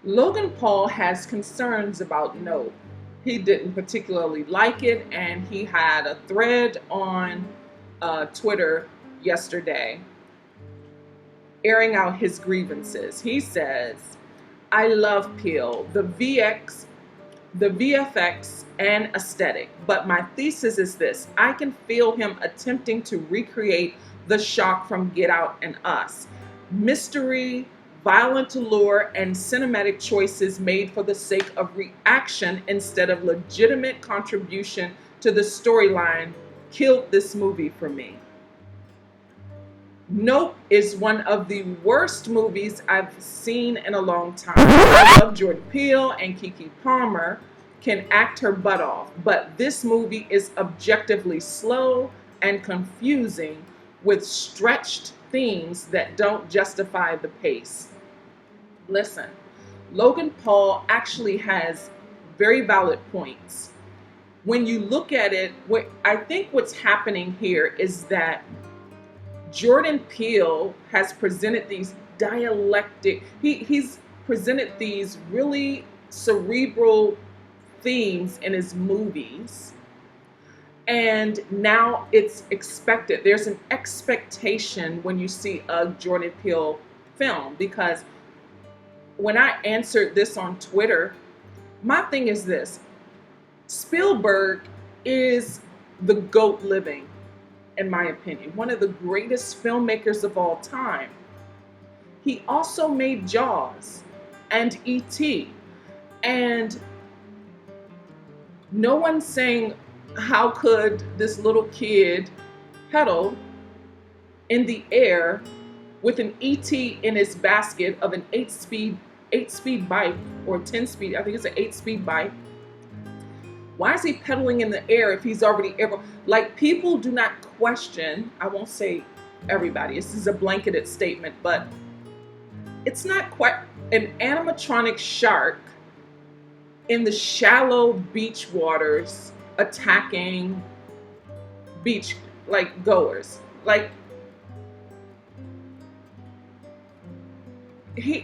Logan Paul has concerns about Nope. He didn't particularly like it, and he had a thread on Twitter yesterday airing out his grievances. He says, I love Peel, the VFX, and aesthetic, but my thesis is this. I can feel him attempting to recreate the shock from Get Out and Us. Mystery, violent allure, and cinematic choices made for the sake of reaction instead of legitimate contribution to the storyline killed this movie for me. Nope is one of the worst movies I've seen in a long time. I love Jordan Peele, and Keke Palmer can act her butt off, but this movie is objectively slow and confusing with stretched themes that don't justify the pace. Listen, Logan Paul actually has very valid points. When you look at it, I think what's happening here is that Jordan Peele has presented these he's presented these really cerebral themes in his movies. And now it's expected. There's an expectation when you see a Jordan Peele film, because when I answered this on Twitter, my thing is this. Spielberg is the GOAT living, in my opinion, one of the greatest filmmakers of all time. He also made Jaws and E.T. And no one's saying, how could this little kid pedal in the air with an ET in his basket of an 8-speed bike, or 10-speed, I think it's an 8-speed bike. Why is he pedaling in the air if he's already ever, like, people do not question, I won't say everybody, this is a blanketed statement, but it's not quite an animatronic shark in the shallow beach waters attacking beach like goers. Like,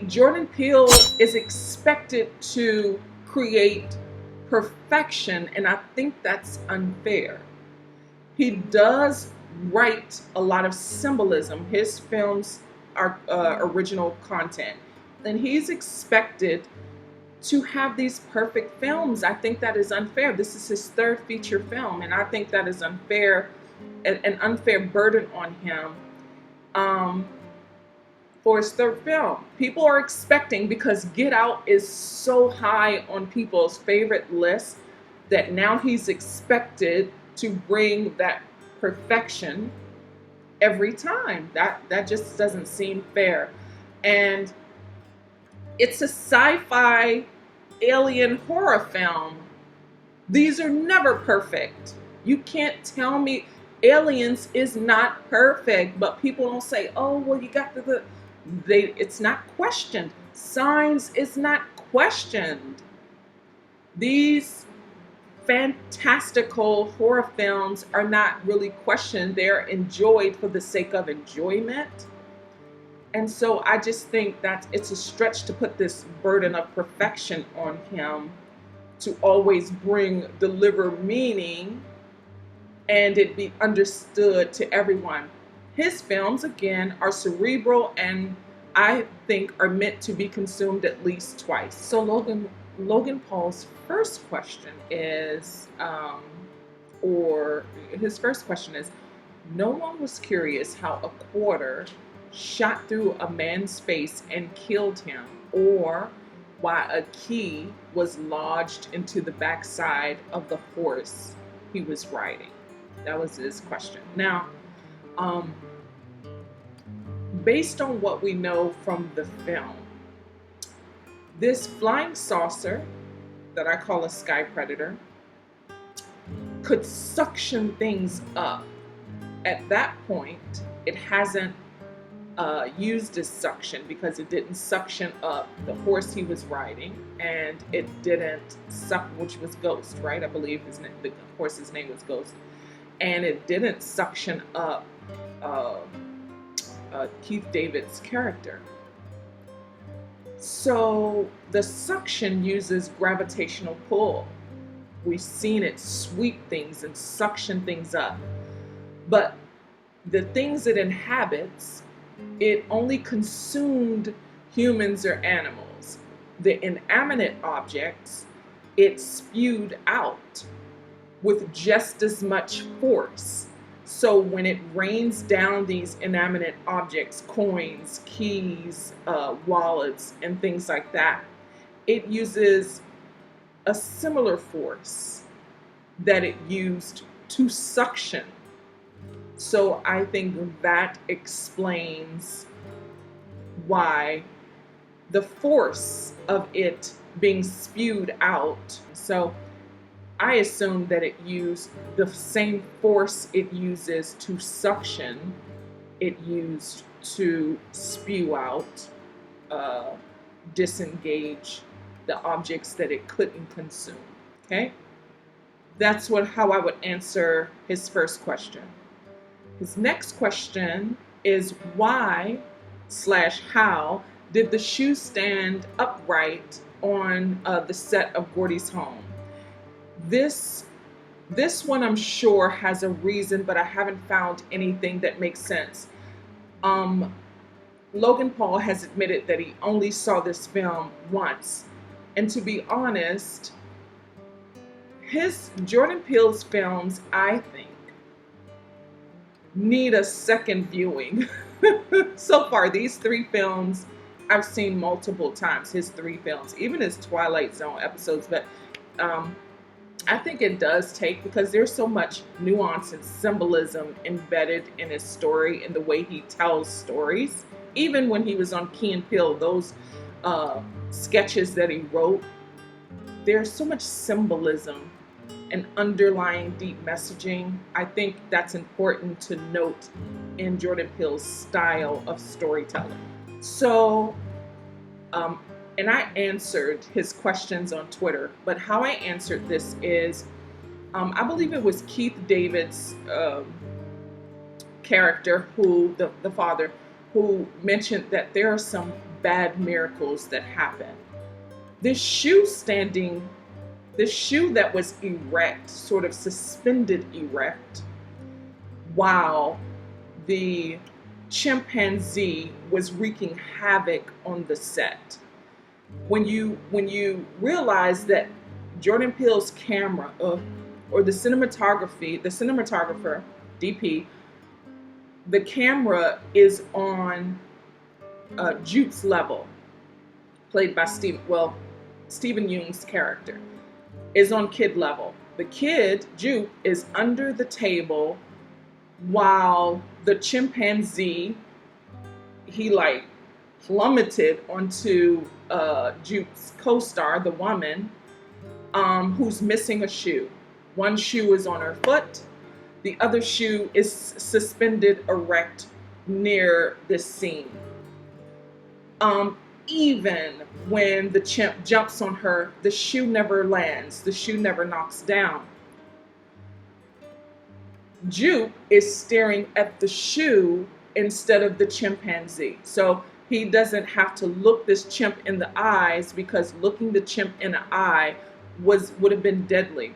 Jordan Peele is expected to create perfection, and I think that's unfair. He does write a lot of symbolism. His films are original content, and he's expected to have these perfect films. I think that is unfair. This is his third feature film, and I think that is unfair, an unfair burden on him for his third film. People are expecting, because Get Out is so high on people's favorite list, that now he's expected to bring that perfection every time. That just doesn't seem fair. And it's a sci-fi alien horror film. These are never perfect. You can't tell me Aliens is not perfect, but people don't say, oh, well, you got it's not questioned. Signs is not questioned. These fantastical horror films are not really questioned. They're enjoyed for the sake of enjoyment. And so I just think that it's a stretch to put this burden of perfection on him, to always deliver meaning and it be understood to everyone. His films, again, are cerebral and I think are meant to be consumed at least twice. So Logan Paul's first question is, no one was curious how a quarter shot through a man's face and killed him, or why a key was lodged into the backside of the horse he was riding. That was his question. Now, based on what we know from the film, this flying saucer that I call a sky predator could suction things up. At that point, it hasn't used as suction, because it didn't suction up the horse he was riding, and it didn't suck, which was Ghost, right? I believe the horse's name was Ghost, and it didn't suction up Keith David's character. So the suction uses gravitational pull. We've seen it sweep things and suction things up. But the things it inhabits, it only consumed humans or animals. The inanimate objects, it spewed out with just as much force. So when it rains down these inanimate objects, coins, keys, wallets, and things like that, it uses a similar force that it used to suction. So I think that explains why the force of it being spewed out. So I assume that it used the same force it uses to suction, it used to spew out, disengage the objects that it couldn't consume. Okay? That's how I would answer his first question. His next question is why/how did the shoe stand upright on the set of Gordy's home? This one I'm sure has a reason, but I haven't found anything that makes sense. Logan Paul has admitted that he only saw this film once. And to be honest, Jordan Peele's films, I think, need a second viewing. So far, these 3 films I've seen multiple times, his 3 films, even his Twilight Zone episodes, but I think it does take, because there's so much nuance and symbolism embedded in his story and the way he tells stories. Even when he was on Key and Peele, those sketches that he wrote, there's so much symbolism and underlying deep messaging. I think that's important to note in Jordan Peele's style of storytelling. So, and I answered his questions on Twitter, but how I answered this is, I believe it was Keith David's character, who the father, who mentioned that there are some bad miracles that happen. This shoe that was erect, sort of suspended erect, while the chimpanzee was wreaking havoc on the set. When you realize that Jordan Peele's camera, or the cinematographer, DP, the camera is on Jupe's level, played by Stephen Yeun's character, is on kid level. The kid, Jupe, is under the table while the chimpanzee, he like plummeted onto Jupe's co-star, the woman, who's missing a shoe. One shoe is on her foot. The other shoe is suspended erect near this scene. Even when the chimp jumps on her, the shoe never lands. The shoe never knocks down. Jupe is staring at the shoe instead of the chimpanzee. So he doesn't have to look this chimp in the eyes, because looking the chimp in the eye would have been deadly.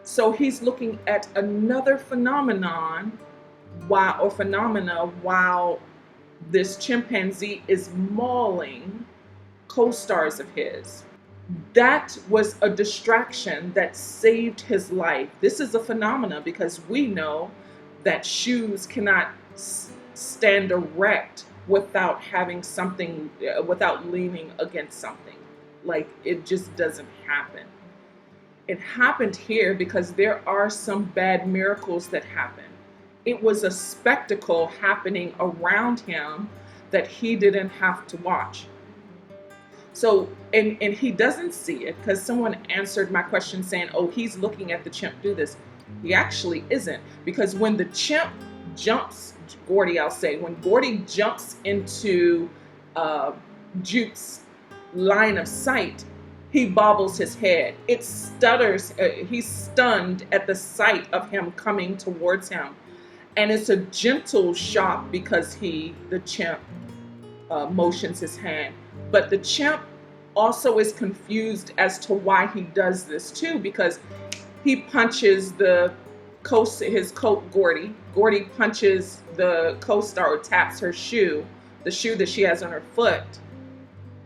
So he's looking at another phenomena while this chimpanzee is mauling co-stars of his. That was a distraction that saved his life. This is a phenomenon because we know that shoes cannot stand erect without having something, without leaning against something. Like, it just doesn't happen. It happened here because there are some bad miracles that happen. It was a spectacle happening around him that he didn't have to watch. So, and he doesn't see it, because someone answered my question saying, oh, he's looking at the chimp do this. He actually isn't, because when the chimp jumps, when Gordy jumps into Jupe's line of sight, he bobbles his head. It stutters. He's stunned at the sight of him coming towards him. And it's a gentle shock because the chimp motions his hand. But the chimp also is confused as to why he does this too, because he punches his coat Gordy. Gordy punches the co-star, or taps her shoe, the shoe that she has on her foot,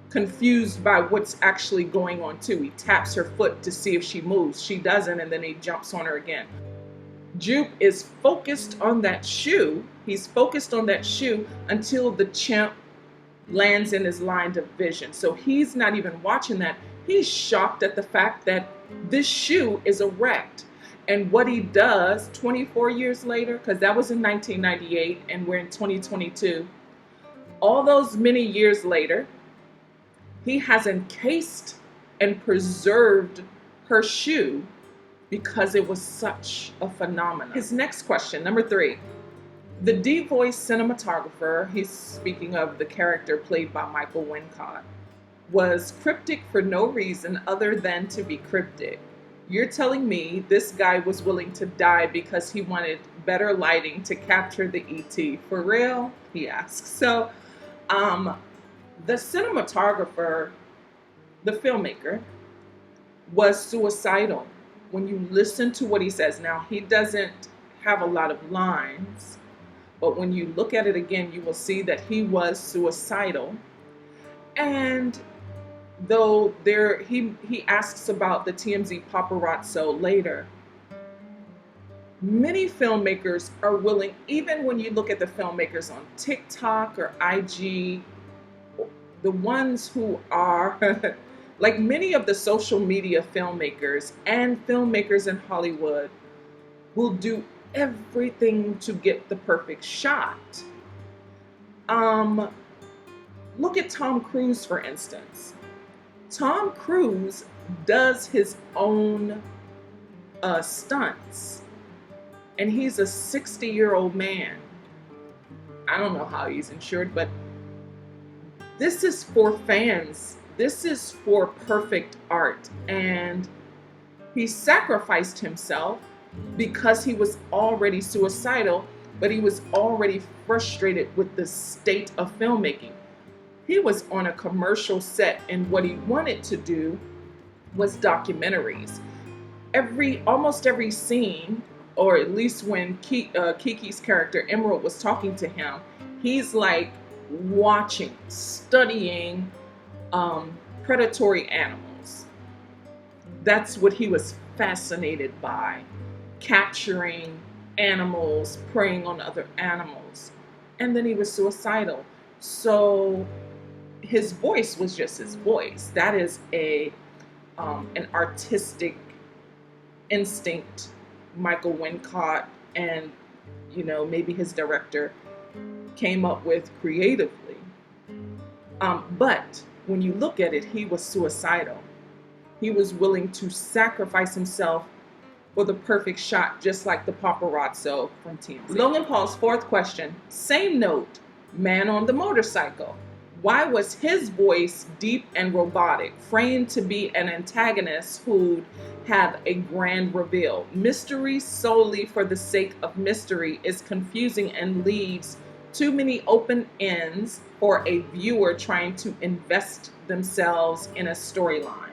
confused by what's actually going on too. He taps her foot to see if she moves. She doesn't, and then he jumps on her again. Jupe is focused on that shoe. He's focused on that shoe until the chimp lands in his line of vision. So he's not even watching that. He's shocked at the fact that this shoe is erect. And what he does 24 years later, because that was in 1998 and we're in 2022, all those many years later, he has encased and preserved her shoe because it was such a phenomenon. His next question, number 3. The deep voice cinematographer, he's speaking of the character played by Michael Wincott, was cryptic for no reason other than to be cryptic. You're telling me this guy was willing to die because he wanted better lighting to capture the ET. For real? He asks. So, the cinematographer, the filmmaker, was suicidal. When you listen to what he says, now he doesn't have a lot of lines, but when you look at it again, you will see that he was suicidal. And though he asks about the TMZ paparazzo later, many filmmakers are willing, even when you look at the filmmakers on TikTok or IG, the ones who are like many of the social media filmmakers and filmmakers in Hollywood will do everything to get the perfect shot. Look at Tom Cruise, for instance. Tom Cruise does his own stunts, and he's a 60-year-old man. I don't know how he's insured, but this is for fans. This is for perfect art, and he sacrificed himself because he was already suicidal, but he was already frustrated with the state of filmmaking. He was on a commercial set, and what he wanted to do was documentaries. Almost every scene, or at least when Kiki's character Emerald was talking to him, he's like watching, studying predatory animals. That's what he was fascinated by, capturing animals, preying on other animals. And then he was suicidal. So his voice was just his voice. That is an artistic instinct Michael Wincott and maybe his director came up with creatively. But when you look at it, he was suicidal. He was willing to sacrifice himself for the perfect shot, just like the paparazzo from TMZ. Logan Paul's 4th question, same note, man on the motorcycle. Why was his voice deep and robotic, framed to be an antagonist who'd have a grand reveal? Mystery solely for the sake of mystery is confusing and leaves too many open ends for a viewer trying to invest themselves in a storyline.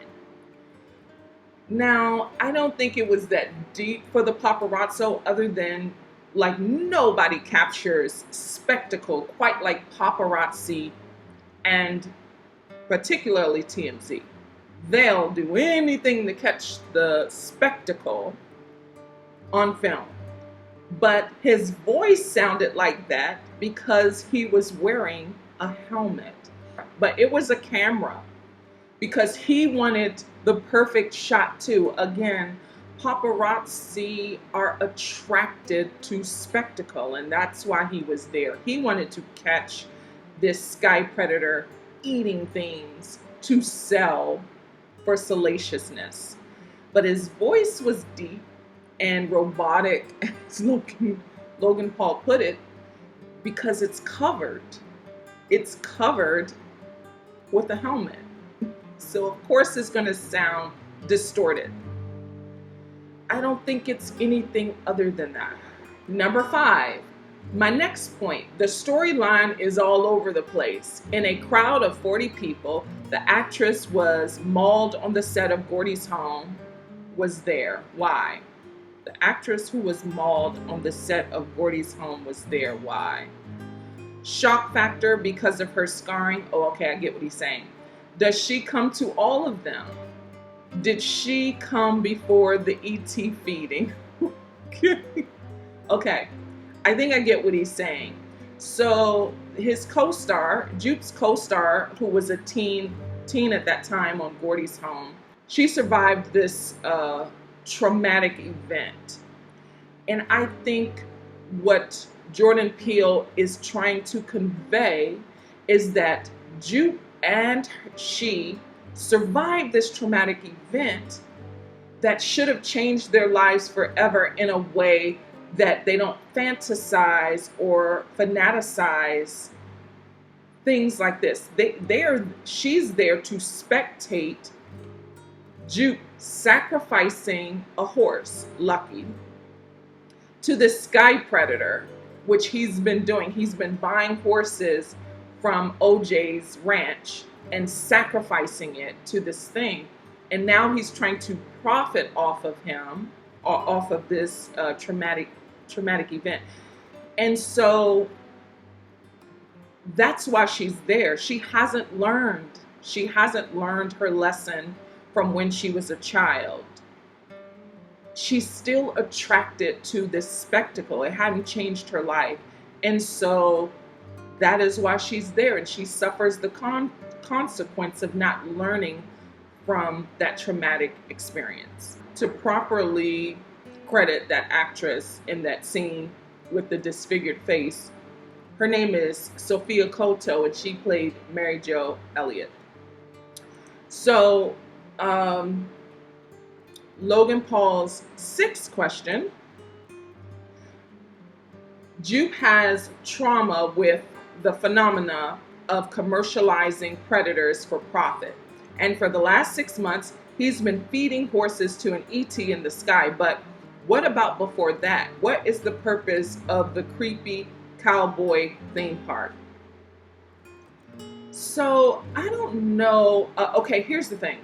Now, I don't think it was that deep for the paparazzo, other than like nobody captures spectacle quite like paparazzi, and particularly TMZ. They'll do anything to catch the spectacle on film. But his voice sounded like that because he was wearing a helmet. But it was a camera because he wanted the perfect shot too. Again, paparazzi are attracted to spectacle, and that's why he was there. He wanted to catch this sky predator eating things to sell for salaciousness. But his voice was deep and robotic, as Logan Paul put it, because it's covered. It's covered with a helmet. So of course it's going to sound distorted. I don't think it's anything other than that. Number 5, My next point, the storyline is all over the place. In a crowd of 40 people, the actress was mauled on the set of Gordy's home was there. Why? The actress who was mauled on the set of Gordy's home was there. Why? Shock factor because of her scarring. Oh, okay, I get what he's saying. Does she come to all of them? Did she come before the ET feeding? Okay, I think I get what he's saying. So his co-star, Jupe's co-star, who was a teen at that time on Gordy's home, she survived this traumatic event. And I think what Jordan Peele is trying to convey is that Jupe and she survived this traumatic event that should have changed their lives forever in a way that they don't fantasize or fanaticize things like this. She's there to spectate Jupe sacrificing a horse, Lucky, to the sky predator, which he's been doing. He's been buying horses from OJ's ranch and sacrificing it to this thing. And now he's trying to profit off of him, or off of this traumatic event. And so that's why she's there. She hasn't learned her lesson from when she was a child. She's still attracted to this spectacle. It hadn't changed her life. And so that is why she's there. And she suffers the consequence of not learning from that traumatic experience. To properly credit that actress in that scene with the disfigured face, her name is Sophia Cotto, and she played Mary Jo Elliott. So, Logan Paul's sixth question. Jupe has trauma with the phenomena of commercializing predators for profit. And for the last 6 months, he's been feeding horses to an ET in the sky. But what about before that? What is the purpose of the creepy cowboy theme park? So, I don't know. Okay, here's the thing.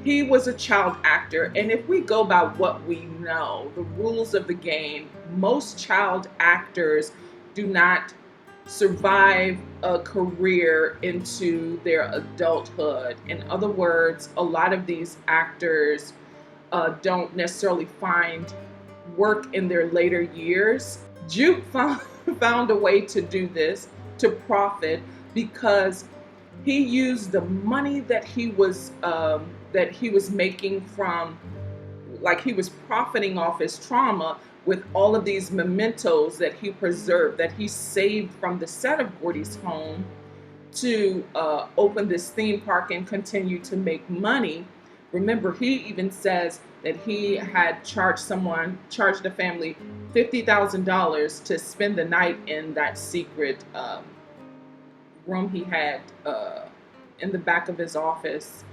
He was a child actor, and if we go by what we know, the rules of the game, most child actors do not survive a career into their adulthood. In other words, a lot of these actors don't necessarily find work in their later years. Jupe found a way to do this, to profit, because he used the money that he was making from, like, he was profiting off his trauma with all of these mementos that he preserved, that he saved from the set of Gordy's home to open this theme park and continue to make money. Remember, he even says that he had charged a family $50,000 to spend the night in that secret room he had in the back of his office.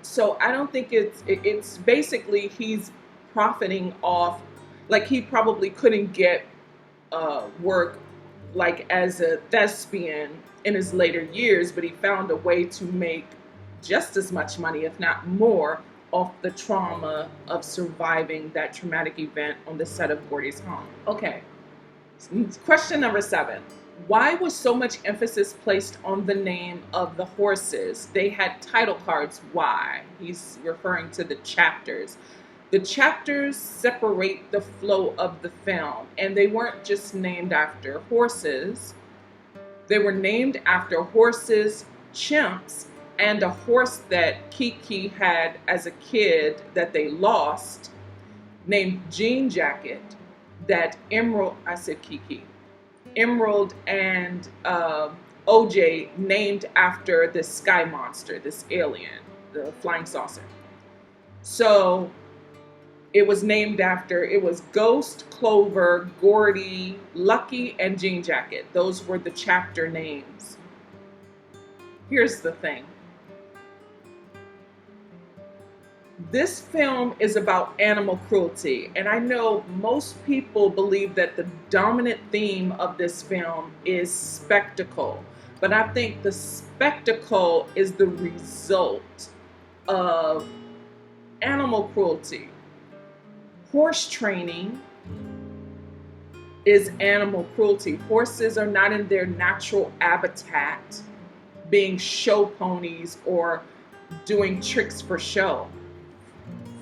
So I don't think it's basically he's profiting off, like he probably couldn't get work like as a thespian in his later years, but he found a way to make just as much money, if not more, off the trauma of surviving that traumatic event on the set of Gordy's home. Okay, question number 7. Why was so much emphasis placed on the name of the horses? They had title cards. Why? He's referring to the chapters. The chapters separate the flow of the film, and they weren't just named after horses. They were named after horses, chimps, and a horse that Kiki had as a kid that they lost, named Jean Jacket, that Emerald and OJ named after this sky monster, this alien, the flying saucer. So it was Ghost, Clover, Gordy, Lucky, and Jean Jacket. Those were the chapter names. Here's the thing. This film is about animal cruelty, and I know most people believe that the dominant theme of this film is spectacle, but I think the spectacle is the result of animal cruelty. Horse training is animal cruelty. Horses are not in their natural habitat, being show ponies or doing tricks for show,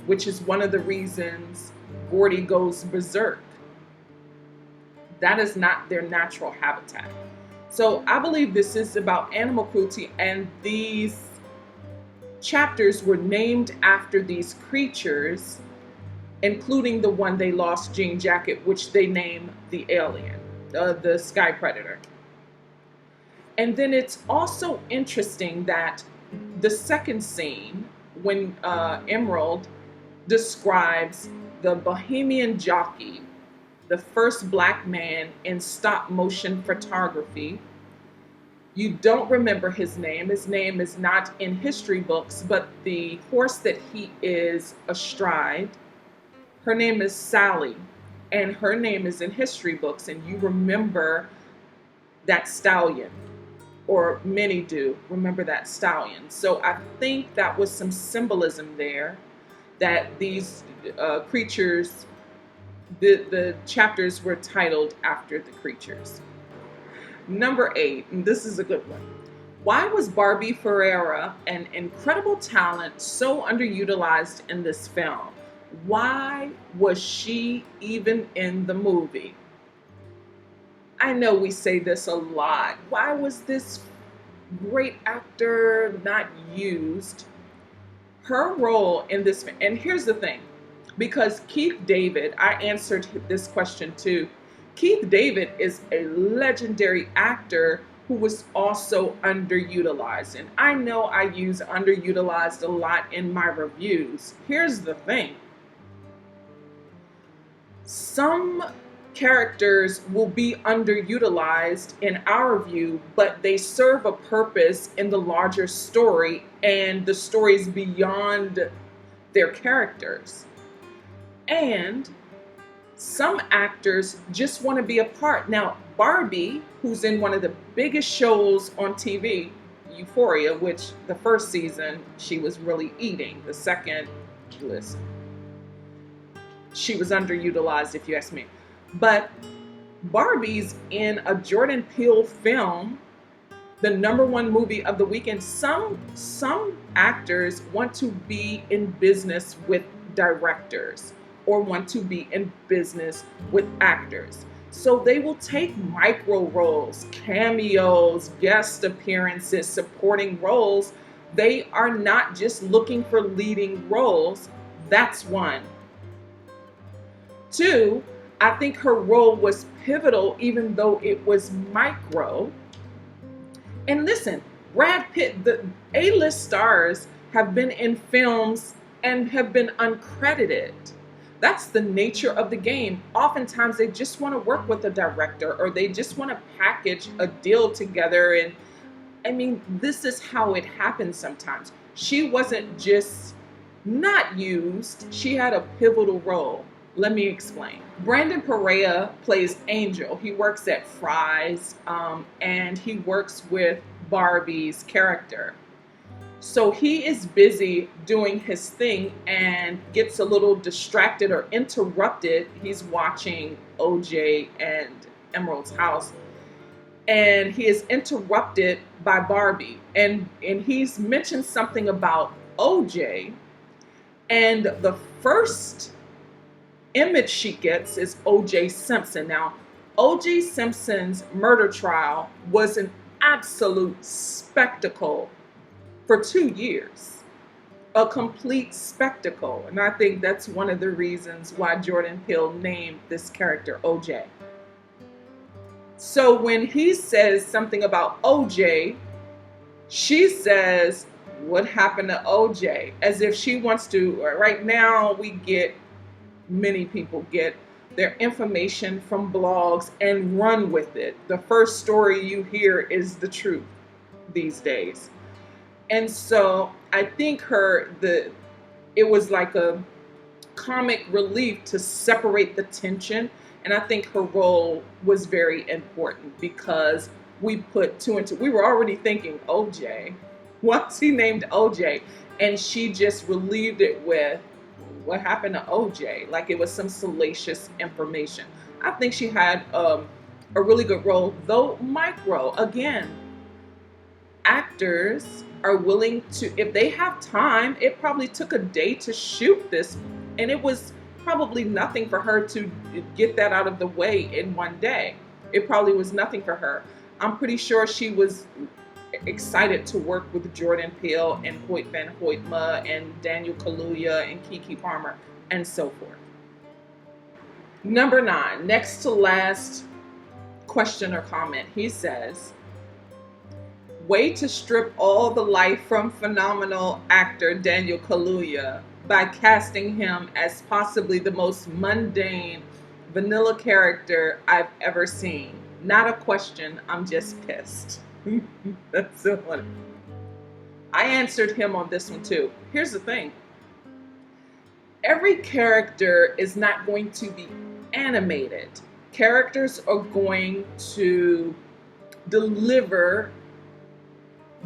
which is one of the reasons Gordy goes berserk. That is not their natural habitat. So I believe this is about animal cruelty, and these chapters were named after these creatures, including the one they lost, Jean Jacket, which they named the alien, the sky predator. And then it's also interesting that the second scene, when Emerald describes the Bohemian jockey, the first black man in stop motion photography. You don't remember his name. His name is not in history books, but the horse that he is astride, her name is Sally, and her name is in history books, and you remember that stallion, or many do remember that stallion. So I think that was some symbolism there, that these creatures, the chapters were titled after the creatures. Number 8, and this is a good one. Why was Barbie Ferreira, an incredible talent, so underutilized in this film? Why was she even in the movie? I know we say this a lot. Why was this great actor not used? Her role in this, and here's the thing, because Keith David, I answered this question too. Keith David is a legendary actor who was also underutilized. And I know I use underutilized a lot in my reviews. Here's the thing. Some characters will be underutilized in our view, but they serve a purpose in the larger story, and the story is beyond their characters. And some actors just want to be a part. Now, Barbie, who's in one of the biggest shows on TV, Euphoria, which the first season she was really eating. The second, listen, she was underutilized if you ask me. But Barbie's in a Jordan Peele film, the #1 movie of the weekend. Some actors want to be in business with directors or want to be in business with actors. So they will take micro roles, cameos, guest appearances, supporting roles. They are not just looking for leading roles. That's one. 2, I think her role was pivotal even though it was micro. And listen, Brad Pitt, the A-list stars have been in films and have been uncredited. That's the nature of the game. Oftentimes they just want to work with a director, or they just want to package a deal together. And I mean, this is how it happens sometimes. She wasn't just not used, she had a pivotal role. Let me explain. Brandon Perea plays Angel. He works at Fry's, and he works with Barbie's character. So he is busy doing his thing and gets a little distracted or interrupted. He's watching OJ and Emerald's house, and he is interrupted by Barbie. And he's mentioned something about OJ, and the first image she gets is O.J. Simpson. Now, O.J. Simpson's murder trial was an absolute spectacle for 2 years, a complete spectacle. And I think that's one of the reasons why Jordan Peele named this character O.J. So when he says something about O.J., she says, "What happened to O.J.?" As if she wants to, right now many people get their information from blogs and run with it. The first story you hear is the truth these days. And so I think it was like a comic relief to separate the tension. And I think her role was very important because we put two and two. We were already thinking OJ. What's he named OJ? And she just relieved it with what happened to OJ, like it was some salacious information. I think she had a really good role, though micro. Again, actors are willing to, if they have time, it probably took a day to shoot this, and it was probably nothing for her to get that out of the way in one day. It probably was nothing for her. I'm pretty sure she was excited to work with Jordan Peele and Hoyt Van Hoytma and Daniel Kaluuya and Keke Palmer and so forth. Number 9, next to last question or comment, he says, way to strip all the life from phenomenal actor Daniel Kaluuya by casting him as possibly the most mundane, vanilla character I've ever seen. Not a question, I'm just pissed. That's so funny. I answered him on this one too. Here's the thing. Every character is not going to be animated. Characters are going to deliver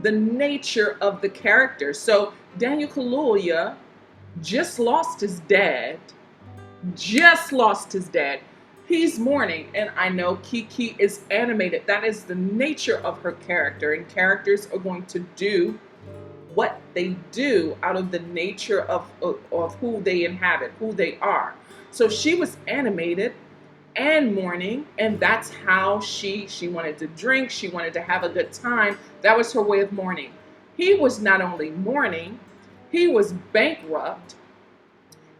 the nature of the character. So Daniel Kaluuya just lost his dad. He's mourning, and I know Keke is animated. That is the nature of her character, and characters are going to do what they do out of the nature of who they inhabit, who they are. So she was animated and mourning, and that's how she wanted to drink, she wanted to have a good time. That was her way of mourning. He was not only mourning, he was bankrupt.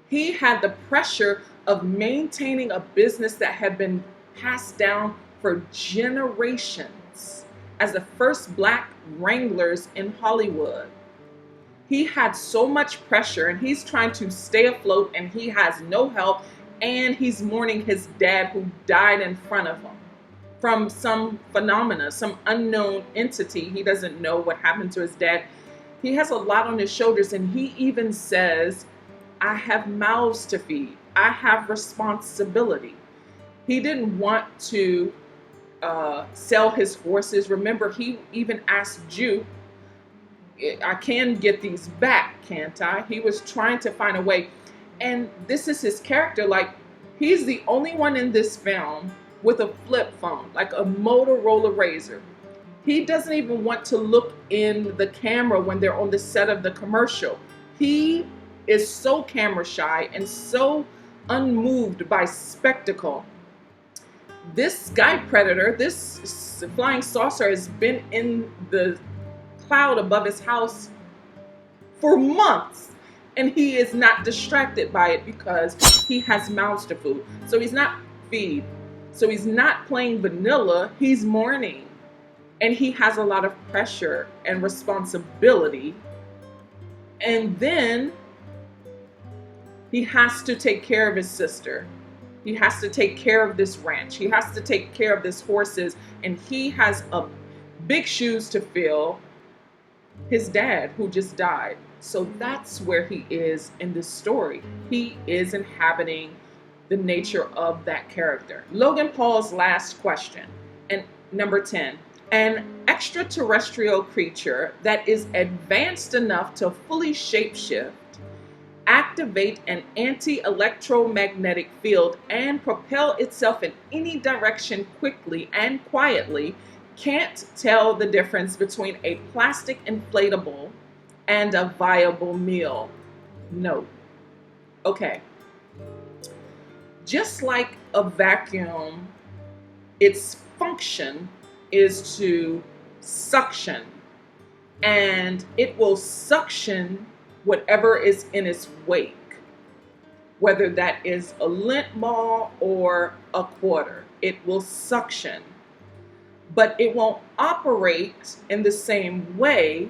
He had the pressure of maintaining a business that had been passed down for generations as the first black wranglers in Hollywood. He had so much pressure, and he's trying to stay afloat, and he has no help, and he's mourning his dad who died in front of him from some phenomena, some unknown entity. He doesn't know what happened to his dad. He has a lot on his shoulders, and he even says, I have mouths to feed. I have responsibility. He didn't want to sell his horses. Remember, he even asked Jupe, I can get these back, can't I? He was trying to find a way. And this is his character. Like, he's the only one in this film with a flip phone, like a Motorola Razr. He doesn't even want to look in the camera when they're on the set of the commercial. He is so camera shy and so unmoved by spectacle. This sky predator, this flying saucer, has been in the cloud above his house for months, and he is not distracted by it because he has mouths to feed. So he's not feed. So he's not playing vanilla, he's mourning. And he has a lot of pressure and responsibility. And then he has to take care of his sister. He has to take care of this ranch. He has to take care of his horses. And he has big shoes to fill. His dad, who just died. So that's where he is in this story. He is inhabiting the nature of that character. Logan Paul's last question, and number 10. An extraterrestrial creature that is advanced enough to fully shapeshift, activate an anti-electromagnetic field, and propel itself in any direction quickly and quietly, can't tell the difference between a plastic inflatable and a viable meal. No. Okay. Just like a vacuum, its function is to suction, and it will suction whatever is in its wake, whether that is a lint ball or a quarter. It will suction, but it won't operate in the same way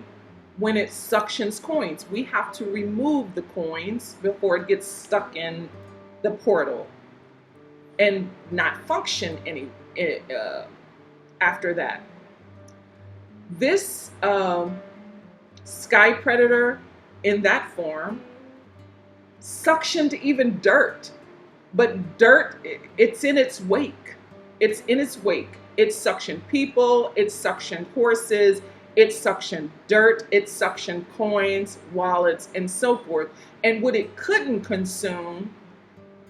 when it suctions coins. We have to remove the coins before it gets stuck in the portal and not function after that. This sky predator in that form suctioned even dirt. But dirt, it's in its wake. It's in its wake. It suctioned people, it suctioned horses, it suctioned dirt, it suctioned coins, wallets, and so forth. And what it couldn't consume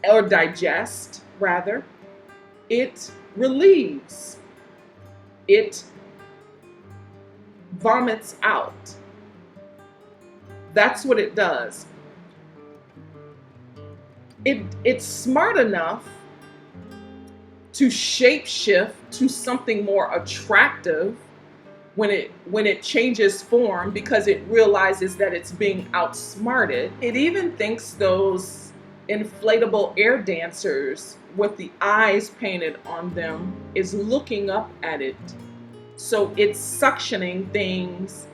or digest, rather, it relieves, it vomits out. That's what it does. It's smart enough to shapeshift to something more attractive when it changes form, because it realizes that it's being outsmarted. It even thinks those inflatable air dancers with the eyes painted on them is looking up at it. So it's suctioning things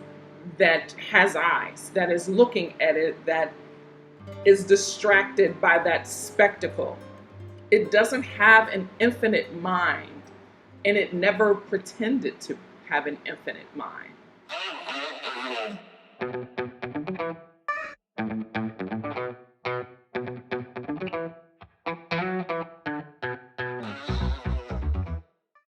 that has eyes, that is looking at it, that is distracted by that spectacle. It doesn't have an infinite mind, and it never pretended to have an infinite mind.